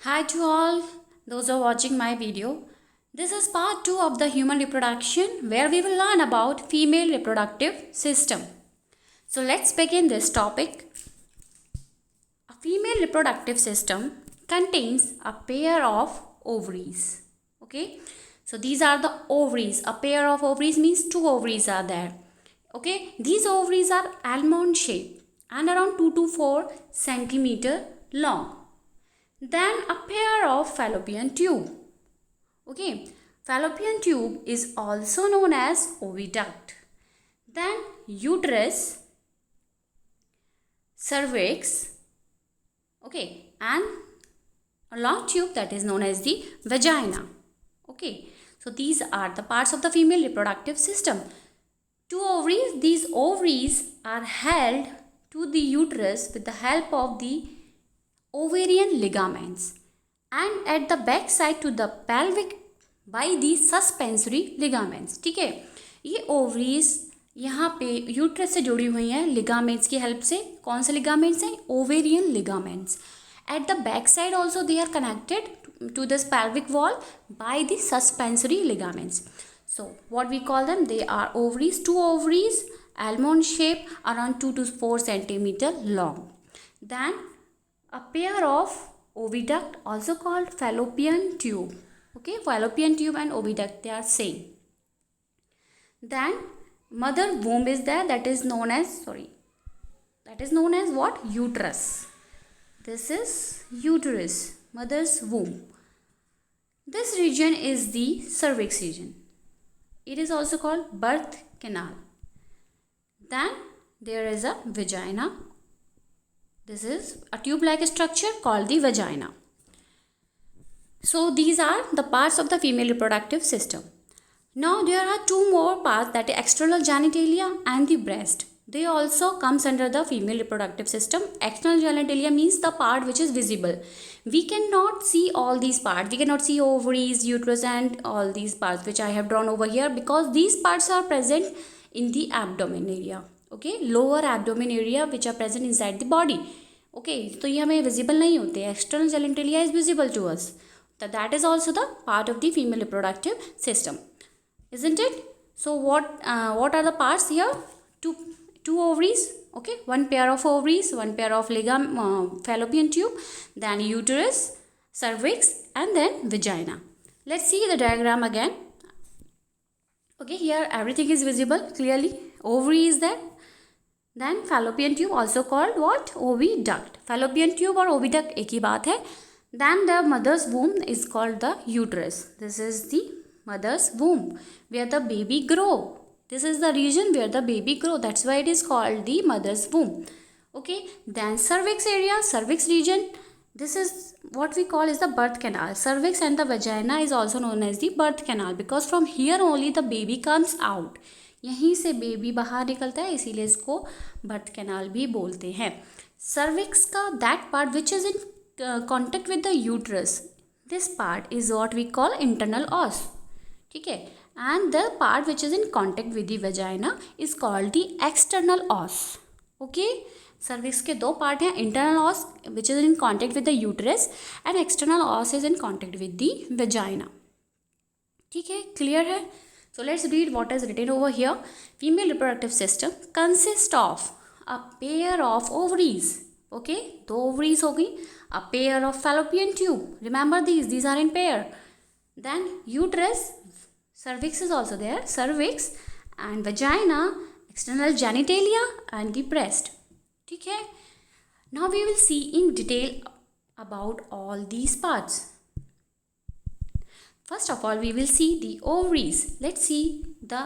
Hi to all those who are watching my video. This is part 2 of the human reproduction where we will learn about female reproductive system. So let's begin this topic. A female reproductive system contains a pair of ovaries. Okay, so these are the ovaries. A pair of ovaries means two ovaries are there. Okay, these ovaries are almond shaped and around 2 to 4 centimeter long. Then a pair of fallopian tube. Okay, fallopian tube is also known as oviduct. Then uterus, cervix, okay, and a long tube that is known as the vagina. Okay, so these are the parts of the female reproductive system. Two ovaries, these ovaries are held to the uterus with the help of the ovarian ligaments and at the back side to the pelvic by the suspensory ligaments. ठीक है, ये ovaries यहाँ पे uterus से जुड़ी हुई हैं ligaments की हेल्प से. कौन से ligaments हैं? Ovarian ligaments. At the back side also they are connected to this pelvic wall by the suspensory ligaments. So what we call them? They are ovaries. Two ovaries, almond shape, around 2 to 4 centimeter long. Then a pair of oviduct, also called fallopian tube. Okay, fallopian tube and oviduct, they are same. Then mother womb is there, that is known as what? Uterus. This is uterus, mother's womb. This region is the cervix region. It is also called birth canal. Then there is a vagina. This is a tube-like structure called the vagina. So these are the parts of the female reproductive system. Now there are two more parts, that is external genitalia and the breast. They also comes under the female reproductive system. External genitalia means the part which is visible. We cannot see all these parts. We cannot see ovaries, uterus and all these parts which I have drawn over here because these parts are present in the abdomen area. Okay, lower abdomen area which are present inside the body. Okay, तो ये हमें visible नहीं होते. External genitalia is visible to us. So that is also the part of the female reproductive system, isn't it? So what are the parts here? Two ovaries. Okay, one pair of ovaries, one pair of fallopian tube, then uterus, cervix, and then vagina. Let's see the diagram again. Okay, here everything is visible clearly. Ovary is there. Then fallopian tube, also called what? Oviduct. Fallopian tube or oviduct एक ही बात है. Then the mother's womb is called the uterus. This is the mother's womb where the baby grow. This is the region where the baby grow. That's why it is called the mother's womb. Okay. Then cervix area, cervix region. This is what we call is the birth canal. Cervix and the vagina is also known as the birth canal because from here only the baby comes out. यहीं से baby बाहर निकलता है, इसीलिए इसको birth canal भी बोलते हैं. सर्विक्स का that part which is in contact with the uterus, this part is what we call internal os. ठीक है, and the part which is in contact with the vagina is called the external os. Okay, cervix के दो part हैं, internal os which is in contact with the uterus and external os is in contact with the vagina. ठीक है, clear है? So let's read what is written over here. Female reproductive system consists of a pair of ovaries. Okay, दो ovaries हो गई. A pair of fallopian tube. Remember these are in pair. Then uterus, cervix is also there. Cervix and vagina, external genitalia and the breast. ठीक है. Now we will see in detail about all these parts. First of all, we will see the ovaries. Let's see the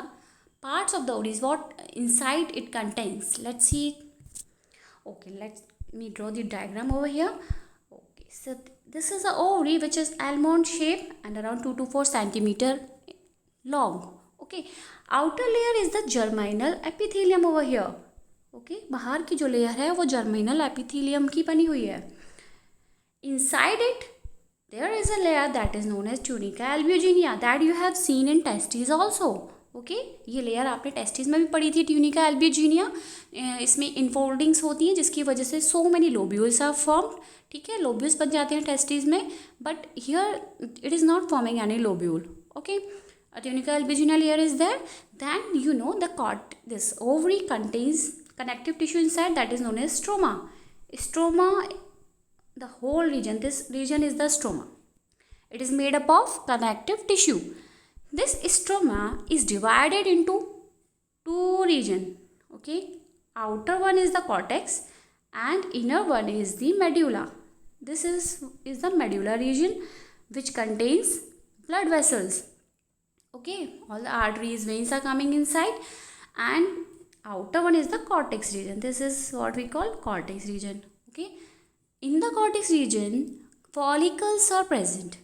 parts of the ovaries, what inside it contains. Let's see. Okay, let me draw the diagram over here. Okay, so this is a ovary which is almond shape and around 2 to 4 centimeter long. Okay, outer layer is the germinal epithelium over here. Okay, बाहर की जो layer है वो germinal epithelium की बनी हुई है. Inside it there is a layer that is known as tunica albuginea that you have seen in testes also. Okay ये लेयर आपने टेस्टिस में भी पढ़ी थी, ट्यूनिका एल्ब्यूजिनिया। इसमें इनफोल्डिंग्स होती हैं जिसकी वजह से so many lobules are formed, ठीक है, लोब्यूल्स बन जाते हैं टेस्टिस में, but here it is not forming any lobule, okay. A tunica albuginea layer is there. Then you know this ovary contains connective tissue inside, that is known as stroma. Stroma, the whole region, this region is the stroma. It is made up of connective tissue. This stroma is divided into two regions, okay. Outer one is the cortex and inner one is the medulla. This is the medulla region which contains blood vessels, okay. All the arteries, veins are coming inside, and outer one is the cortex region. This is what we call cortex region, okay. In the cortex region, follicles are present,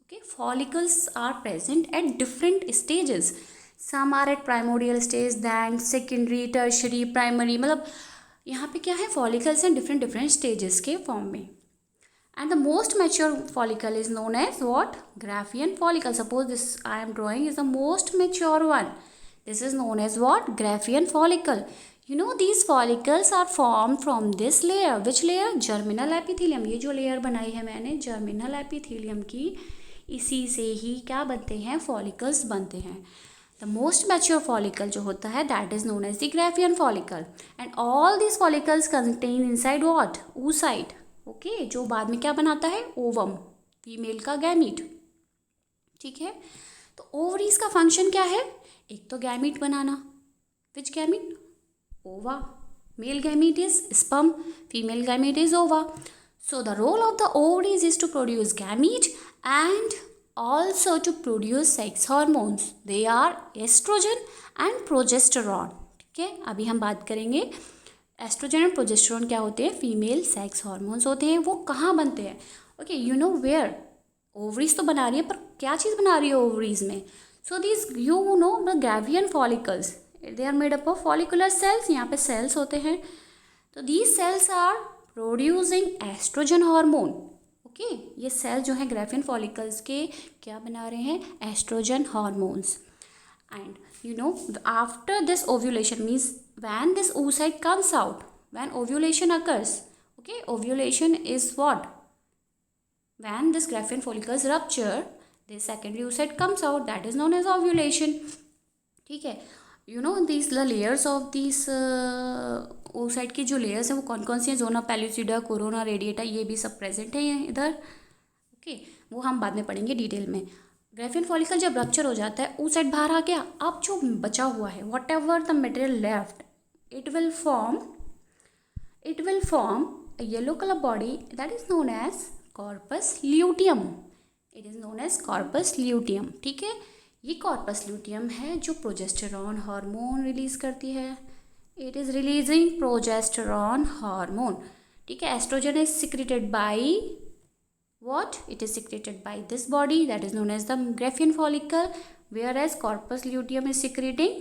okay. Follicles are present at different stages. Some are at primordial stage, then secondary, tertiary, primary, मतलब यहाँ पे क्या है, follicles हैं different stages के form में. And the most mature follicle is known as what? Graafian follicle. Suppose this I am drawing is the most mature one. This is known as what? Graafian follicle. You know these follicles are formed from this layer. Which layer? Germinal epithelium. ये जो layer बनाई है मैंने germinal epithelium की, इसी से ही क्या बनते हैं? Follicles बनते हैं. The most mature follicle जो होता है that is known as the Graafian follicle. And all these follicles contain inside what? Oocyte. Okay जो बाद में क्या बनाता है? ओवम, फीमेल का गैमीट, ठीक है. तो ओवरीज का फंक्शन क्या है? एक तो गैमीट बनाना. Which gamete? Ova. Male gamete is sperm, female gamete is ova. So the role of the ovaries is to produce gamete and also to produce sex hormones. They are estrogen and progesterone, ठीक है. अभी हम बात करेंगे oestrogen और progesterone क्या होते हैं. फीमेल सेक्स हार्मोन्स होते हैं. वो कहाँ बनते हैं? Okay you know where. Ovaries तो बना रही है, पर क्या चीज़ बना रही है ओवरीज में? So this you know the Graafian follicles, they are made up of follicular cells. यहाँ पे सेल्स होते हैं. तो these cells are producing estrogen hormone, okay. ये सेल जो है ग्रैवियन फॉलिकल्स के क्या बना रहे हैं? Estrogen hormones. And you know after this ovulation means when this oocyte comes out, when ovulation occurs, okay, ovulation is what? When this Graafian follicles rupture, the secondary oocyte comes out, that is known as ovulation, ठीक है. You know these the layers of these oocyte की जो layers हैं वो कौन कौन सी हैं? Zona pellucida, corona, radiata, ये भी सब प्रेजेंट है इधर, ओके. वो हम बाद में पढ़ेंगे डिटेल में. ग्रैफियन फॉलिकल जब रप्चर हो जाता है, oocyte बाहर आ गया. अब जो बचा हुआ है, what ever the material left, it will form a yellow color body that is known as corpus luteum. It is known as corpus luteum, ठीक है. ये corpus luteum है जो प्रोजेस्टेरॉन हार्मोन रिलीज करती है. It is releasing progesterone hormone, ठीक है. Oestrogen is secreted by what? It is secreted by this body that is known as the Graafian follicle, whereas corpus luteum is secreting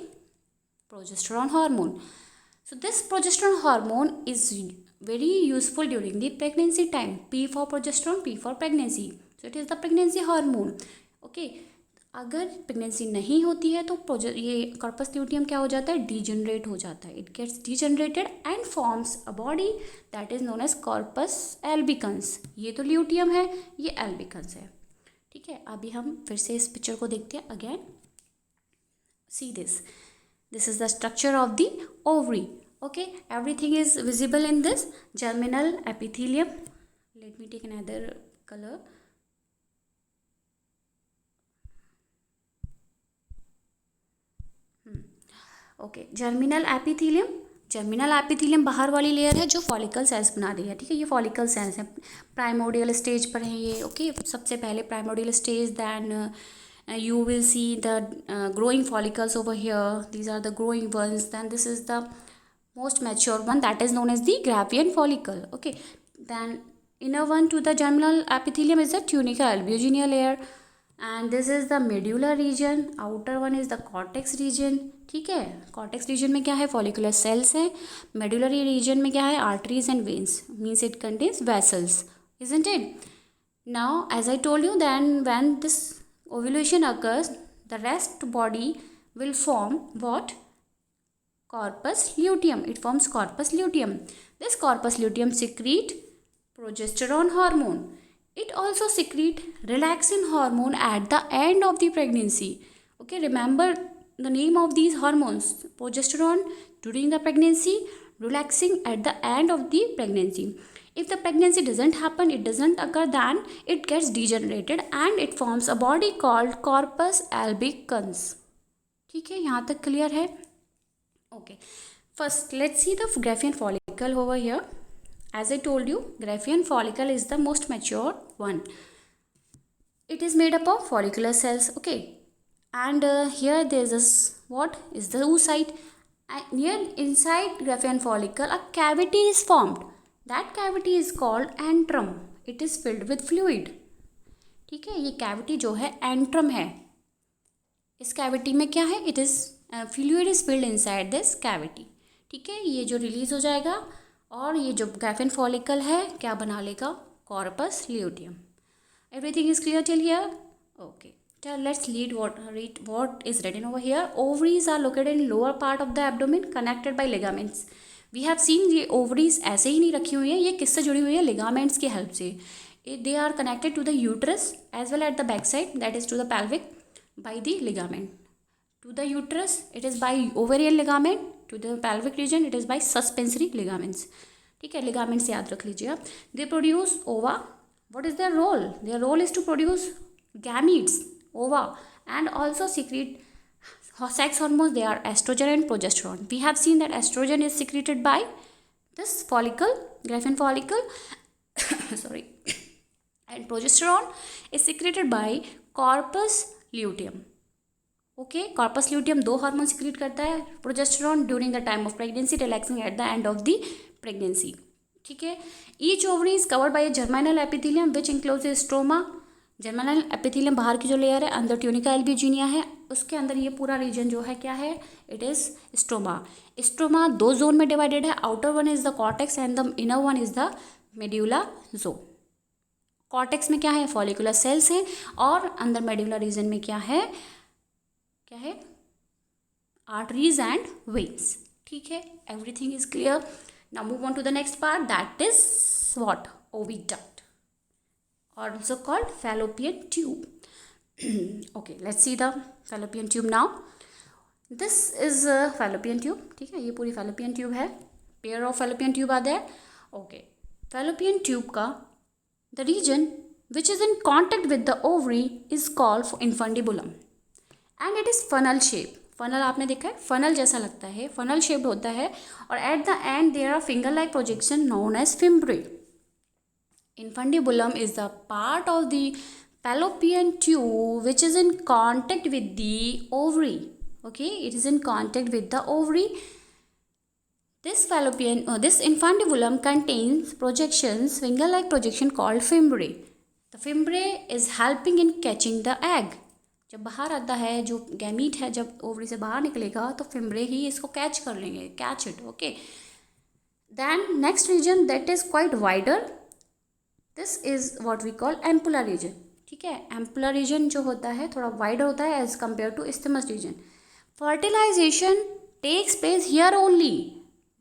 progesterone hormone. So this progesterone hormone is very useful during the pregnancy time. P for progesterone, P for pregnancy. So it is the pregnancy hormone, okay. अगर pregnancy नहीं होती है तो ये corpus luteum क्या हो जाता है? डीजनरेट हो जाता है. It gets degenerated and forms a body that is known as corpus albicans. ये तो ल्यूटियम है, ये एल्बिकन्स है, ठीक है. अभी हम फिर से इस पिक्चर को देखते हैं again. See this is the structure of the ovary, okay. Everything is visible in this germinal epithelium. Let me take another colour. Okay germinal epithelium. Germinal epithelium बाहर वाली लेयर है जो फॉलिकल सेल्स बना रही है, ठीक है. ये फॉलिकल सेल्स हैं, प्राइमोडियल स्टेज पर हैं ये, ओके. सबसे पहले primordial stage, then you will see the growing follicles over here. These are the growing ones. Then this is the most mature one that is known as the Graafian follicle, okay. Then inner one to the germinal epithelium is the tunica albuginea layer, and this is the medulla region. Outer one is the cortex region, ठीक है. cortex region में क्या है? follicular cells है. medullary region में क्या है? arteries and veins, means it contains vessels, isn't it? Now as I told you, then when this ovulation occurs, the rest body will form what? Corpus luteum. It forms corpus luteum. This corpus luteum secrete progesterone hormone. It also secrete relaxin hormone at the end of the pregnancy. Okay, remember the name of these hormones: progesterone during the pregnancy, relaxing at the end of the pregnancy. If the pregnancy doesn't happen, it doesn't occur, then it gets degenerated and it forms a body called corpus albicans. ठीक है, यहाँ तक clear है? Okay, first let's see the Graafian follicle over here. As I told you, Graafian follicle is the most mature one. It is made up of follicular cells. Okay, and here there is this, what is the oocyte, and here inside Graafian follicle a cavity is formed. That cavity is called antrum. It is filled with fluid. ठीक है, ये cavity जो है antrum है. इस cavity में क्या है? It is fluid is filled inside this cavity. ठीक है, ये जो रिलीज हो जाएगा और ये जो Graafian follicle है क्या बना लेगा? Corpus luteum. Everything is clear till here? Okay. Let's read what is written over here. Ovaries are located in lower part of the abdomen connected by ligaments. We have seen ये ovaries ऐसे ही नहीं रखी हुई है, ये किससे जुड़ी हुई है? ligaments की help से. They are connected to the uterus as well at the back side, that is to the pelvic, by the ligament. To the uterus it is by ovarian ligament, to the pelvic region it is by suspensory ligaments. ठीक है, ligaments याद रख लीजिए आप. They produce ova. What is their role? Their role is to produce gametes, ova, and also secrete sex hormones. They are estrogen and progesterone. We have seen that estrogen is secreted by this follicle, Graafian follicle, sorry, and progesterone is secreted by corpus luteum. Okay, corpus luteum दो hormone secrete करता है, progesterone during the time of pregnancy, relaxing at the end of the pregnancy. ठीक है, each ovary is covered by germinal epithelium which enclose stroma. Germinal epithelium बाहर की जो layer है, अंदर ट्यूनिका एल्ब्यूजिनिया है, उसके अंदर ये पूरा रीजन जो है क्या है? It is stroma. स्ट्रोमा दो जोन में डिवाइडेड है. Outer one is the cortex and the inner one is the medulla zone. Cortex में क्या है? फॉलिकुलर सेल्स हैं, और अंदर मेड्यूलर रीजन में क्या है? क्या है? Arteries and veins. ठीक है, everything is clear. Now move on to the next part, that is what? Oviduct, also called fallopian tube. Okay, let's see the fallopian tube now. This is a fallopian tube. ठीक है, ये पूरी fallopian tube है. Pair of fallopian tube are there. Okay, fallopian tube का the region which is in contact with the ovary is called infundibulum. And it is funnel shape. funnel आपने देखा है, funnel जैसा लगता है, funnel shaped होता है, और at the end there are finger like projection known as fimbriae. Infundibulum is the part of the fallopian tube which is in contact with the ovary. Okay, it is in contact with the ovary. This infundibulum contains projections, finger like projection called fimbriae. The fimbriae is helping in catching the egg. जब बाहर आता है जो gamete है, जब ovary से बाहर निकलेगा तो फिम्ब्रे ही इसको कैच कर लेंगे, catch it. Okay, then next region that is quite wider, this is what we call ampullar region. ठीक है, एम्पुलर रीजन जो होता है थोड़ा वाइडर होता है as compare to isthmus region. Fertilization takes place here only.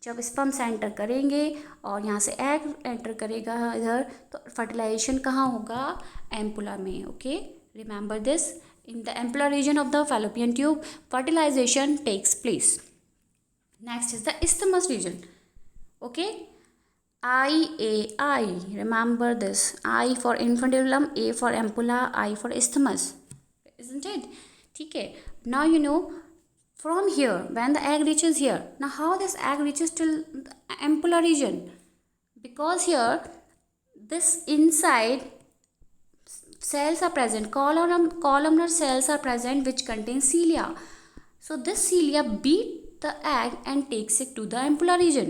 जब स्पर्म्स एंटर करेंगे और यहाँ से एग एंटर करेगा इधर, तो फर्टिलाइजेशन कहाँ होगा? एम्पुलर में. Okay, remember this. In the ampular region of the fallopian tube, fertilization takes place. Next is the isthmus region. Okay, I. Remember this. I for infundibulum, A for ampulla, I for isthmus. Isn't it? ठीक है. Now you know from here when the egg reaches here. Now how this egg reaches till the ampular region? Because here this inside cells are present, columnar cells are present which contain cilia. So this cilia beat the egg and takes it to the ampular region.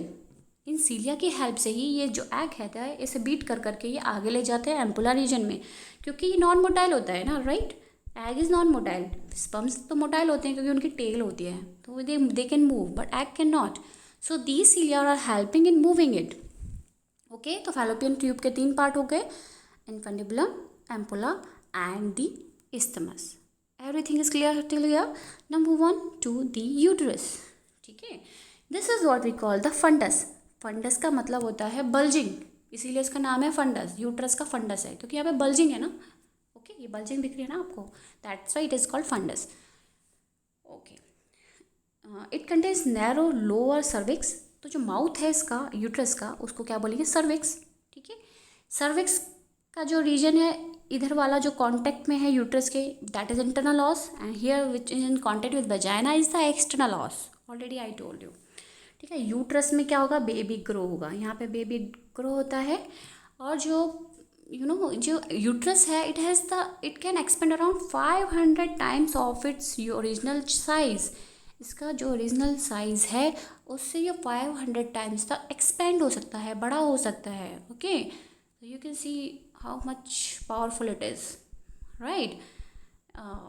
In cilia की help से ही ये जो egg है इसे beat कर करके ये आगे ले जाते हैं एम्पुलर रीजन में, क्योंकि ये नॉन मोटाइल होता है ना, right? Egg is non motile. Sperms तो मोटाइल होते हैं क्योंकि उनकी टेल होती है, तो they can move, but egg can not. So these cilia are helping in moving it. Okay, तो फैलोपियन ट्यूब के 3 पार्ट हो गए, infundibulum, ampulla and the isthmus. Everything is clear till here. Now move on to the uterus. ठीक है, this is what we call the fundus. Funds का मतलब होता है बल्जिंग, इसीलिए इसका नाम है फंडस. यूट्रस का फंडस है क्योंकि यहाँ पे बल्जिंग है ना. ओके, ये बल्जिंग दिख रही है ना आपको, that's why it is called fundus. Okay, it contains narrow lower cervix. तो जो माउथ है इसका यूट्रस का, उसको क्या बोलेंगे, सर्विक्स. ठीक है, सर्विक्स का जो रीजन है इधर वाला जो कांटेक्ट में है यूट्रस के, that is internal os, and here which is in contact with vagina is the external os. Already I told you. ठीक है, यूट्रस में क्या होगा, बेबी ग्रो होगा. यहाँ पे बेबी ग्रो होता है, और जो जो यूट्रस है it can expand around 500 times of its original size. इसका जो ओरिजिनल साइज है उससे ये 500 टाइम्स तक एक्सपेंड हो सकता है, बड़ा हो सकता है. Okay, you can see how much powerful it is, right.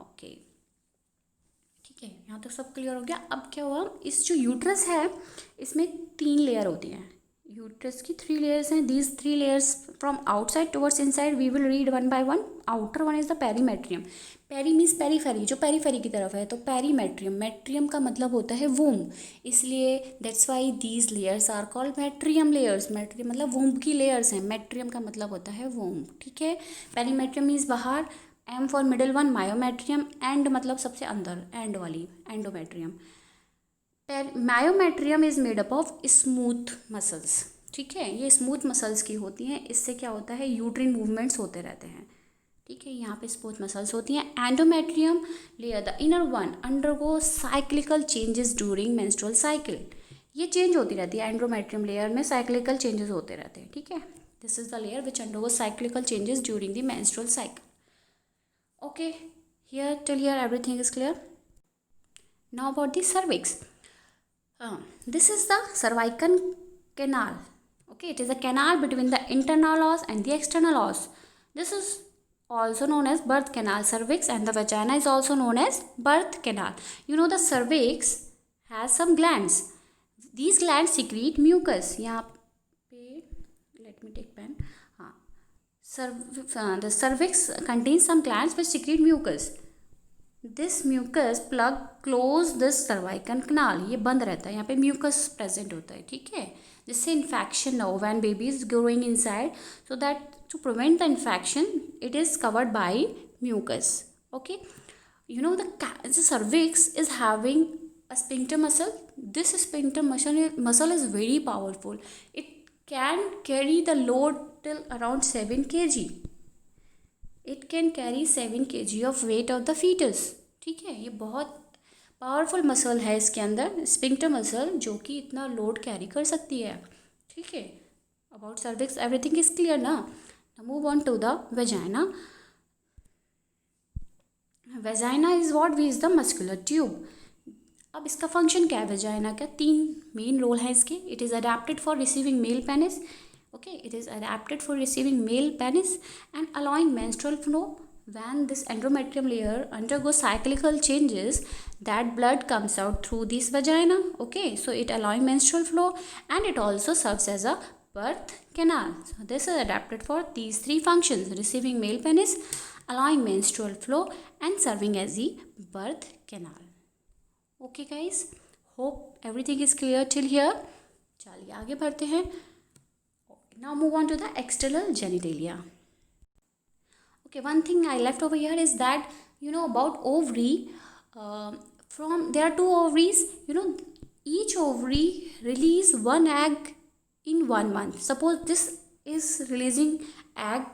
Okay, ठीक है, यहाँ तक सब क्लियर हो गया. अब क्या हुआ, इस जो यूट्रस है इसमें 3 लेयर होती हैं. यूट्रस की 3 लेयर्स हैं. These 3 layers from outside towards inside we will read one by one. Outer one is the perimetrium. Peri means periphery, जो पेरीफेरी की तरफ है. तो पेरीमेट्रियम, मेट्रियम का मतलब होता है वूम्ब, इसलिए that's why these layers are called metrium layers. Metrium मतलब वूम्ब की लेयर्स हैं, मेट्रियम का मतलब होता है वूम्ब. ठीक है, पेरीमेट्रियम मीन्स बाहर, M for middle one, myometrium, end मतलब सबसे अंदर, एंड वाली, endometrium. Myometrium is made up of smooth muscles. ठीक है, ये स्मूथ मसल्स की होती हैं. इससे क्या होता है, यूट्रिन मूवमेंट्स होते रहते हैं. ठीक है, यहाँ पे स्मूथ मसल्स होती हैं. Endometrium layer, the inner one, undergo cyclical changes during menstrual cycle. ये चेंज होती रहती है. एंडोमेट्रियम लेयर में साइक्लिकल चेंजेस होते रहते हैं. ठीक है, this is the layer which undergo cyclical changes during the menstrual cycle. Okay, till here everything is clear. Now about the cervix. This is the cervical canal. Okay, it is a canal between the internal os and the external os. This is also known as birth canal. Cervix and the vagina is also known as birth canal. You know the cervix has some glands. These glands secrete mucus. यहाँ पे let me take pen. हाँ, the cervix contains some glands which secrete mucus. This mucus plug close this cervical canal. ये बंद रहता है, यहाँ पे mucus present होता है. ठीक है, जिससे infection ना हो when baby is growing inside, so that to prevent the infection it is covered by mucus. Okay, you know the cervix is having a sphincter muscle. This sphincter muscle is very powerful. It can carry the load till around 7 kg. It can carry 7 kg of weight of the fetus. ठीक है, ये बहुत powerful muscle है इसके अंदर, sphincter muscle, जो कि इतना लोड कैरी कर सकती है. ठीक है, about cervix everything is clear ना. Move on to the vagina. Vagina is what we is the muscular tube. अब इसका फंक्शन क्या है वेजाइना का, 3 मेन रोल है इसके. It is adapted for receiving male penis. Okay, it is adapted for receiving male penis and allowing menstrual flow. When this endometrium layer undergoes cyclical changes, that blood comes out through this vagina. Okay, so it allowing menstrual flow, and it also serves as a birth canal. So this is adapted for these 3 functions: receiving male penis, allowing menstrual flow, and serving as the birth canal. Okay guys, hope everything is clear till here. चलिए आगे बढ़ते हैं. Now move on to the external genitalia. Okay, one thing I left over here is that about ovary. There are 2 ovaries. Each ovary release 1 egg in 1 month. Suppose this is releasing egg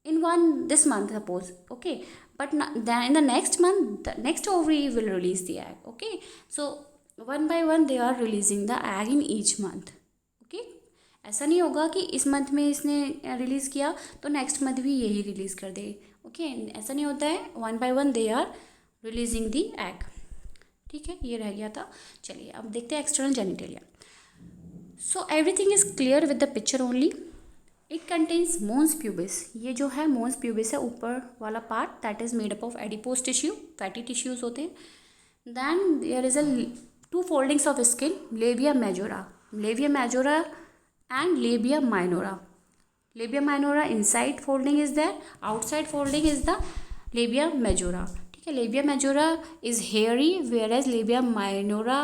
in this month. Suppose, okay, but then in the next month, the next ovary will release the egg. Okay, so one by one they are releasing the egg in each month. ऐसा नहीं होगा कि इस month में इसने release किया तो next month भी यही रिलीज़ कर दे. ओके, ऐसा नहीं होता है. 1 by 1 they are releasing the egg. ठीक है, ये रह गया था. चलिए अब देखते हैं external genitalia. So everything is clear with the picture only. It contains mons pubis. ये जो है मोन्स प्यूबिस है, ऊपर वाला part, that is made up of adipose tissue, fatty tissues होते हैं. Then there is 2 foldings of skin, labia majora and labia minora. Labia minora inside folding is there, outside folding is the labia majora. ठीक है. Labia majora is hairy whereas labia minora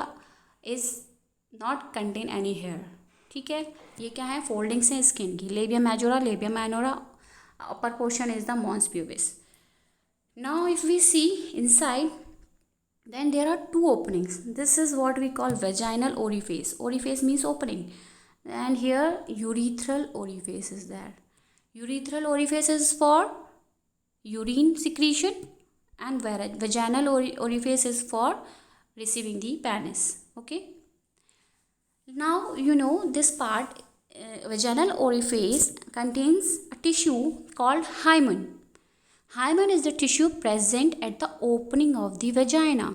is not contain any hair. ठीक है. ये क्या है, foldings हैं skin की. Labia majora, labia minora, upper portion is the mons pubis. Now if we see inside, then there are two openings. This is what we call vaginal orifice. Orifice means opening, and here urethral orifice is there. Urethral orifice is for urine secretion, and vaginal orifice is for receiving the penis. Okay, now you know this part. Vaginal orifice contains a tissue called hymen. Hymen is the tissue present at the opening of the vagina,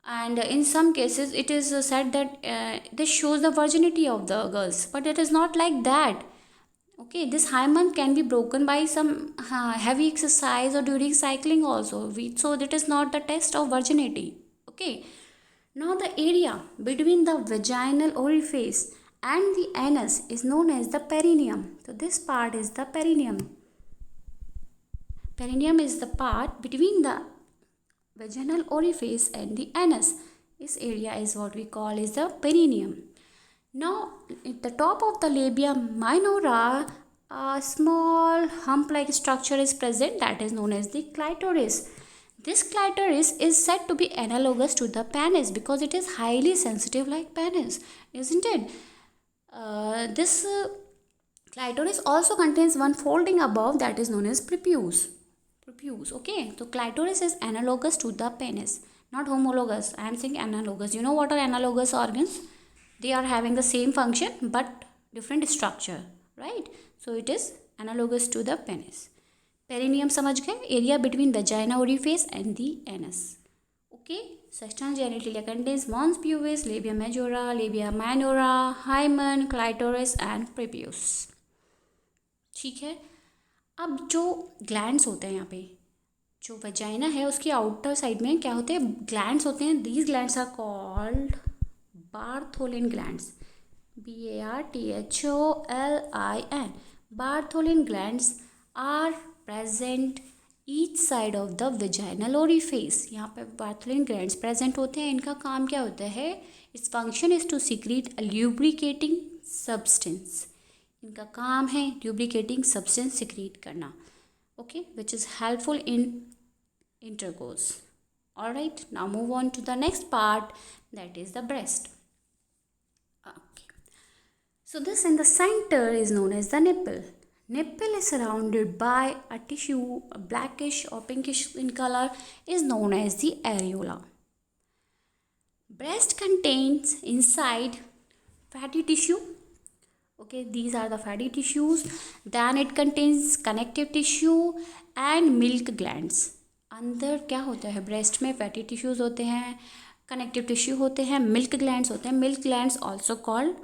and in some cases it is said that this shows the virginity of the girls, but it is not like that. Okay, this hymen can be broken by some heavy exercise or during cycling also. So that is not the test of virginity. Okay, now the area between the vaginal orifice and the anus is known as the perineum. So this part is the perineum. Perineum is the part between the vaginal orifice and the anus. This area is what we call is the perineum. Now at the top of the labia minora, a small hump-like structure is present that is known as the clitoris. This clitoris is said to be analogous to the penis because it is highly sensitive like penis, isn't it? This clitoris also contains one folding above that is known as prepuce. Okay, so clitoris is analogous to the penis, not homologous. I am saying analogous. You know what are analogous organs? They are having the same function but different structure, right? So it is analogous to the penis. Perineum समझ गए, area between vagina orifice and the anus. Okay, sexual genitalia contains mons pubis, labia majora, labia minora, hymen, clitoris and prepuce. ठीक है. अब जो glands होते हैं यहाँ पे, जो वजाइना है उसकी आउटर साइड में क्या होते हैं, ग्लैंड्स होते हैं. These glands are called Bartholin glands. BARTHOLIN. Bartholin glands are present each side of the vaginal orifice. यहाँ पे बार्थोलिन ग्लैंड्स प्रेजेंट होते हैं. इनका काम क्या होता है, its function is to secrete a lubricating substance. इनका काम है ल्यूब्रिकेटिंग सब्सटेंस सिक्रीट करना. Okay, which is helpful in intercourse. Alright, now move on to the next part, that is the breast. Okay, so this in the centre is known as the nipple. Nipple is surrounded by a tissue, blackish or pinkish in color, is known as the areola. Breast contains inside fatty tissue. Okay, these are the fatty tissues. Then it contains connective tissue and milk glands. अंदर क्या होता है, breast में fatty tissues होते हैं, connective tissue होते हैं, milk glands होते हैं. Milk glands also called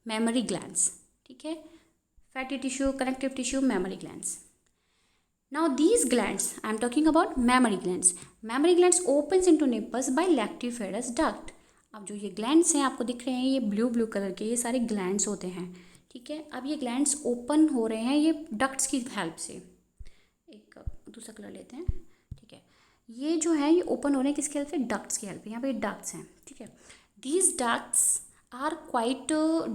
mammary glands. ठीक है, fatty tissue, connective tissue, mammary glands. Now these glands, I am talking about mammary glands. Mammary glands opens into nipples by lactiferous duct. अब जो ये glands हैं आपको दिख रहे हैं, ये ब्लू कलर के, ये सारे glands होते हैं. ठीक है, अब ये glands ओपन हो रहे हैं ये ducts की हेल्प से. एक दूसरा कलर लेते हैं. ठीक है, ये जो है ये ओपन हो रहे हैं किसकी हेल्प से, ducts की हेल्प से. यहाँ पे ducts हैं. ठीक है, these ducts are quite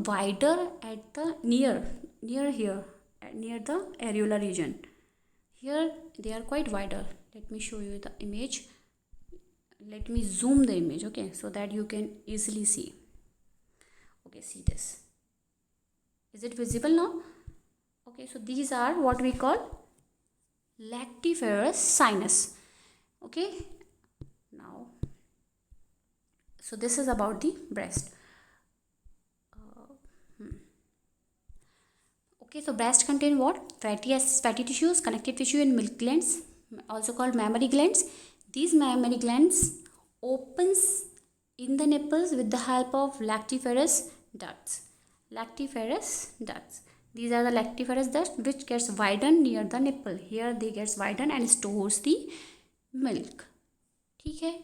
wider at the near the areola region. Here they are quite wider. Let me show you the image. Let me zoom the image, okay, so that you can easily see. Okay, see this. Is it visible now? Okay, so these are what we call lactiferous sinus. Okay, now so this is about the breast. Okay, so breast contain what? Fatty tissues, connective tissue and milk glands, also called mammary glands. These mammary glands opens in the nipples with the help of lactiferous ducts. These are the lactiferous ducts which gets widened near the nipple. Here they gets widened and stores the milk. ठीक है.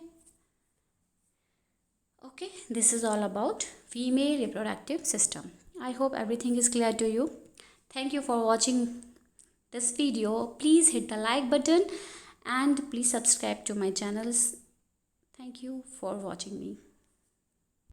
Okay, this is all about female reproductive system. I hope everything is clear to you. Thank you for watching this video. Please hit the like button and please subscribe to my channels. Thank you for watching me.